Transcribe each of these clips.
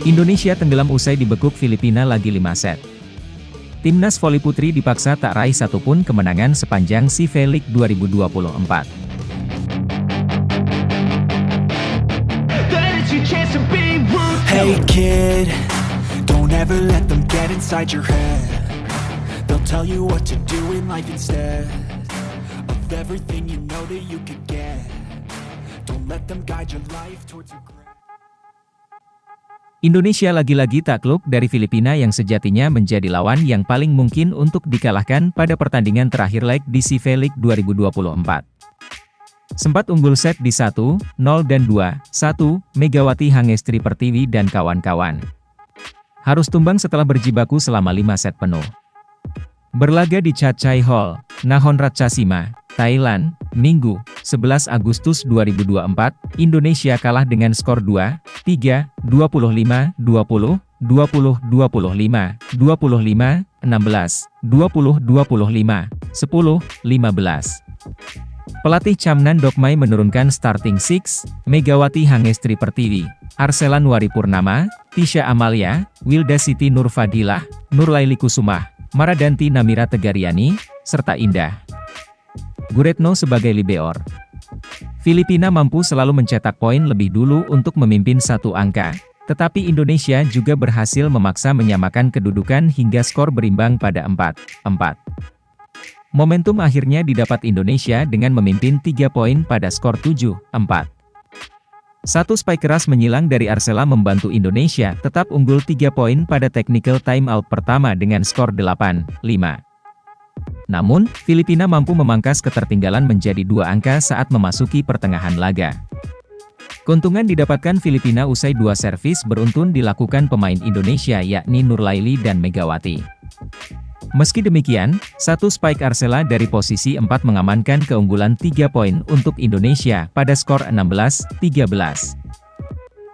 Indonesia tenggelam usai dibekuk Filipina lagi 5 set. Timnas voli putri dipaksa tak raih satupun kemenangan sepanjang CIVE League 2024. Hey kid, don't ever let them get inside your head. They'll tell you what to do in life instead of everything you know that you could get. Don't let them guide your life towards regret. Indonesia lagi-lagi takluk dari Filipina yang sejatinya menjadi lawan yang paling mungkin untuk dikalahkan pada pertandingan terakhir leg di CIVE League 2024. Sempat unggul set di 1-0 dan 2-1, Megawati Hangestri Pertiwi dan kawan-kawan harus tumbang setelah berjibaku selama 5 set penuh. Berlaga di Chathai Hall, Nakhon Ratchasima, Thailand, Minggu, 11 Agustus 2024, Indonesia kalah dengan skor 2-3, 25-20, 20-25, 25-16, 20-25, 10-15. Pelatih Chamnan Dokmai menurunkan starting six, Megawati Hangestri Pertiwi, Arsela Nuaripurnama, Tisha Amalia, Wilda Siti Nurfadilah, Nurlaili Kusumah, Maradanti Namira Tegariani, serta Indah Guretno sebagai libeor. Filipina mampu selalu mencetak poin lebih dulu untuk memimpin satu angka, tetapi Indonesia juga berhasil memaksa menyamakan kedudukan hingga skor berimbang pada 4-4. Momentum akhirnya didapat Indonesia dengan memimpin 3 poin pada skor 7-4. Satu spike keras menyilang dari Arsela membantu Indonesia tetap unggul 3 poin pada technical timeout pertama dengan skor 8-5. Namun, Filipina mampu memangkas ketertinggalan menjadi 2 angka saat memasuki pertengahan laga. Keuntungan didapatkan Filipina usai 2 servis beruntun dilakukan pemain Indonesia yakni Nurlaili dan Megawati. Meski demikian, satu spike Arsela dari posisi 4 mengamankan keunggulan 3 poin untuk Indonesia pada skor 16-13.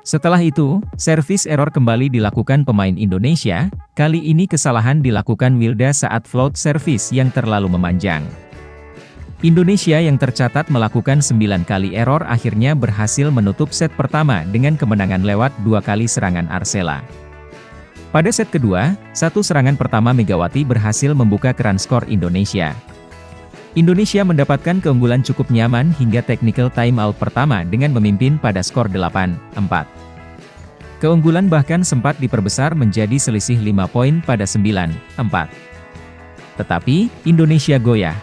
Setelah itu, servis error kembali dilakukan pemain Indonesia, kali ini kesalahan dilakukan Wilda saat float service yang terlalu memanjang. Indonesia yang tercatat melakukan 9 kali error akhirnya berhasil menutup set pertama dengan kemenangan lewat 2 kali serangan Arsela. Pada set kedua, satu serangan pertama Megawati berhasil membuka keran skor Indonesia. Indonesia mendapatkan keunggulan cukup nyaman hingga technical timeout pertama dengan memimpin pada skor 8-4. Keunggulan bahkan sempat diperbesar menjadi selisih 5 poin pada 9-4. Tetapi, Indonesia goyah.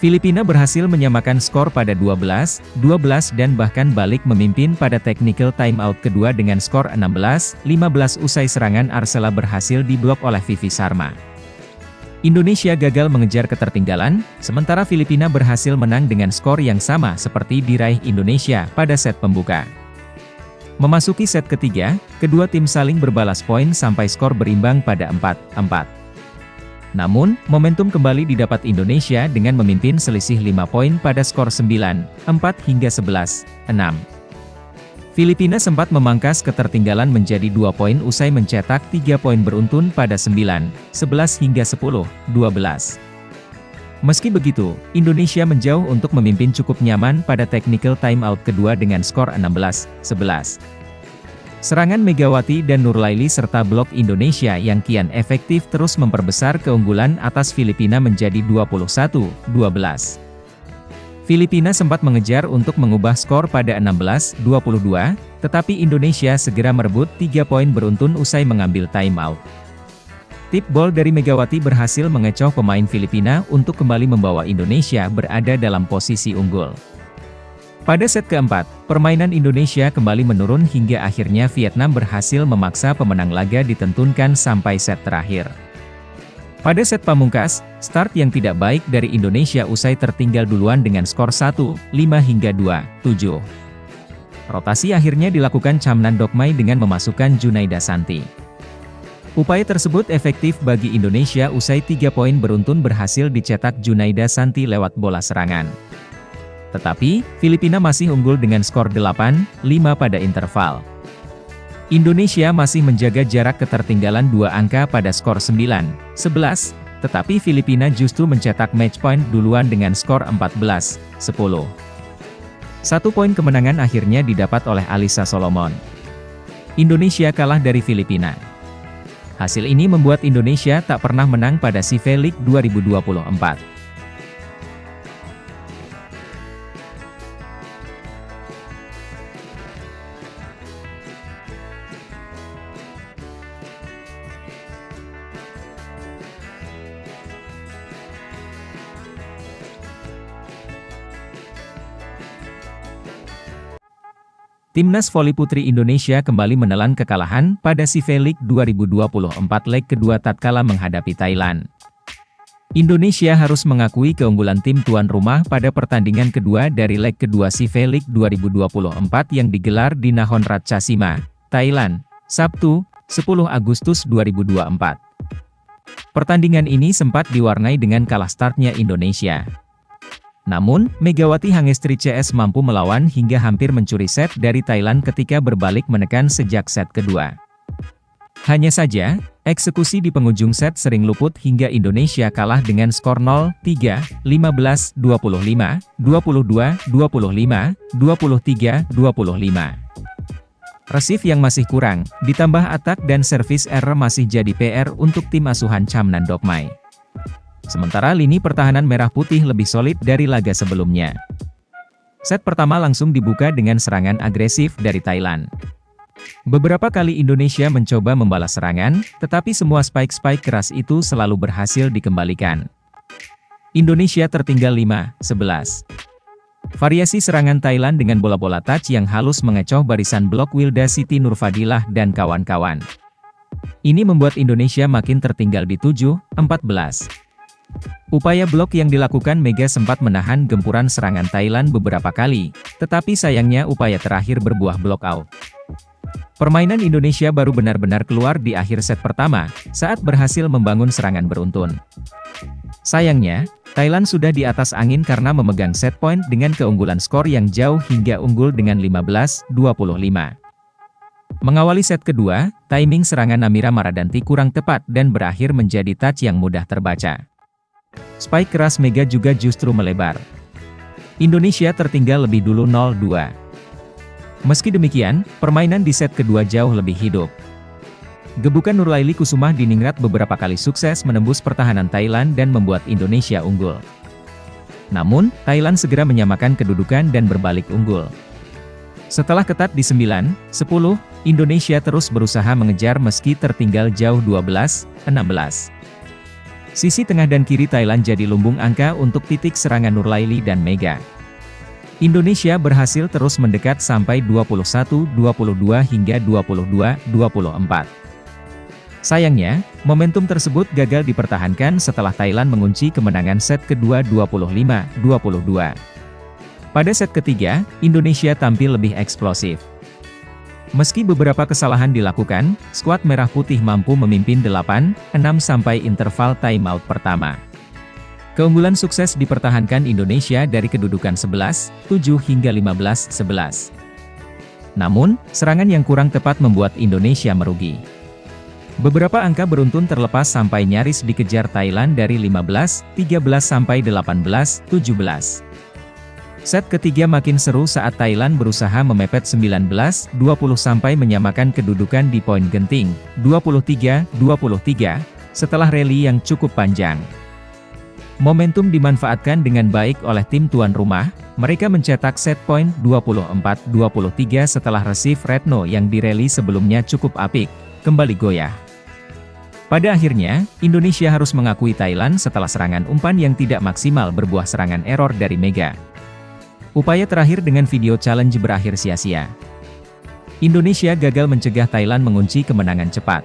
Filipina berhasil menyamakan skor pada 12-12 dan bahkan balik memimpin pada technical timeout kedua dengan skor 16-15 usai serangan Arsela berhasil diblok oleh Vivi Sharma. Indonesia gagal mengejar ketertinggalan, sementara Filipina berhasil menang dengan skor yang sama seperti diraih Indonesia pada set pembuka. Memasuki set ketiga, kedua tim saling berbalas poin sampai skor berimbang pada 4-4. Namun, momentum kembali didapat Indonesia dengan memimpin selisih 5 poin pada skor 9-4 hingga 11-6. Filipina sempat memangkas ketertinggalan menjadi 2 poin usai mencetak 3 poin beruntun pada 9-11 hingga 10-12. Meski begitu, Indonesia menjauh untuk memimpin cukup nyaman pada technical timeout kedua dengan skor 16-11. Serangan Megawati dan Nurlaili serta blok Indonesia yang kian efektif terus memperbesar keunggulan atas Filipina menjadi 21-12. Filipina sempat mengejar untuk mengubah skor pada 16-22, tetapi Indonesia segera merebut 3 poin beruntun usai mengambil timeout. Tip ball dari Megawati berhasil mengecoh pemain Filipina untuk kembali membawa Indonesia berada dalam posisi unggul. Pada set keempat, permainan Indonesia kembali menurun hingga akhirnya Vietnam berhasil memaksa pemenang laga ditentukan sampai set terakhir. Pada set pamungkas, start yang tidak baik dari Indonesia usai tertinggal duluan dengan skor 1-5 hingga 2-7. Rotasi akhirnya dilakukan Chamnan Dokmai dengan memasukkan Junaida Santi. Upaya tersebut efektif bagi Indonesia usai 3 poin beruntun berhasil dicetak Junaida Santi lewat bola serangan. Tetapi, Filipina masih unggul dengan skor 8-5 pada interval. Indonesia masih menjaga jarak ketertinggalan 2 angka pada skor 9-11, tetapi Filipina justru mencetak match point duluan dengan skor 14-10. 1 poin kemenangan akhirnya didapat oleh Alyssa Solomon. Indonesia kalah dari Filipina. Hasil ini membuat Indonesia tak pernah menang pada CIVE League 2024. Timnas voli putri Indonesia kembali menelan kekalahan pada CIVE League 2024 leg kedua tatkala menghadapi Thailand. Indonesia harus mengakui keunggulan tim tuan rumah pada pertandingan kedua dari leg kedua CIVE League 2024 yang digelar di Nakhon Ratchasima, Thailand, Sabtu, 10 Agustus 2024. Pertandingan ini sempat diwarnai dengan kalah startnya Indonesia. Namun, Megawati Hangestri CS mampu melawan hingga hampir mencuri set dari Thailand ketika berbalik menekan sejak set kedua. Hanya saja, eksekusi di penghujung set sering luput hingga Indonesia kalah dengan skor 0-3, 15-25, 22-25, 23-25. Resif yang masih kurang, ditambah atak dan servis error masih jadi PR untuk tim asuhan Chamnan Dokmai. Sementara lini pertahanan merah putih lebih solid dari laga sebelumnya. Set pertama langsung dibuka dengan serangan agresif dari Thailand. Beberapa kali Indonesia mencoba membalas serangan, tetapi semua spike keras itu selalu berhasil dikembalikan. Indonesia tertinggal 5-11. Variasi serangan Thailand dengan bola-bola touch yang halus mengecoh barisan blok Wilda Siti Nurfadilah dan kawan-kawan. Ini membuat Indonesia makin tertinggal di 7-14. Upaya blok yang dilakukan Mega sempat menahan gempuran serangan Thailand beberapa kali, tetapi sayangnya upaya terakhir berbuah block out. Permainan Indonesia baru benar-benar keluar di akhir set pertama, saat berhasil membangun serangan beruntun. Sayangnya, Thailand sudah di atas angin karena memegang set point dengan keunggulan skor yang jauh hingga unggul dengan 15-25. Mengawali set kedua, timing serangan Namira Maradanti kurang tepat dan berakhir menjadi touch yang mudah terbaca. Spike keras Mega juga justru melebar. Indonesia tertinggal lebih dulu 0-2. Meski demikian, permainan di set kedua jauh lebih hidup. Gebukan Nurlaili Kusumah diningrat beberapa kali sukses menembus pertahanan Thailand dan membuat Indonesia unggul. Namun, Thailand segera menyamakan kedudukan dan berbalik unggul. Setelah ketat di 9-10, Indonesia terus berusaha mengejar meski tertinggal jauh 12-16. Sisi tengah dan kiri Thailand jadi lumbung angka untuk titik serangan Nurlaili dan Mega. Indonesia berhasil terus mendekat sampai 21-22 hingga 22-24. Sayangnya, momentum tersebut gagal dipertahankan setelah Thailand mengunci kemenangan set kedua 25-22. Pada set ketiga, Indonesia tampil lebih eksplosif. Meski beberapa kesalahan dilakukan, skuad Merah Putih mampu memimpin 8-6 sampai interval timeout pertama. Keunggulan sukses dipertahankan Indonesia dari kedudukan 11-7 hingga 15-11. Namun, serangan yang kurang tepat membuat Indonesia merugi. Beberapa angka beruntun terlepas sampai nyaris dikejar Thailand dari 15-13 sampai 18-17. Set ketiga makin seru saat Thailand berusaha memepet 19-20 sampai menyamakan kedudukan di poin genting, 23-23, setelah rally yang cukup panjang. Momentum dimanfaatkan dengan baik oleh tim tuan rumah, mereka mencetak set point 24-23 setelah receive Retno yang di rally sebelumnya cukup apik, kembali goyah. Pada akhirnya, Indonesia harus mengakui Thailand setelah serangan umpan yang tidak maksimal berbuah serangan error dari Mega. Upaya terakhir dengan video challenge berakhir sia-sia. Indonesia gagal mencegah Thailand mengunci kemenangan cepat.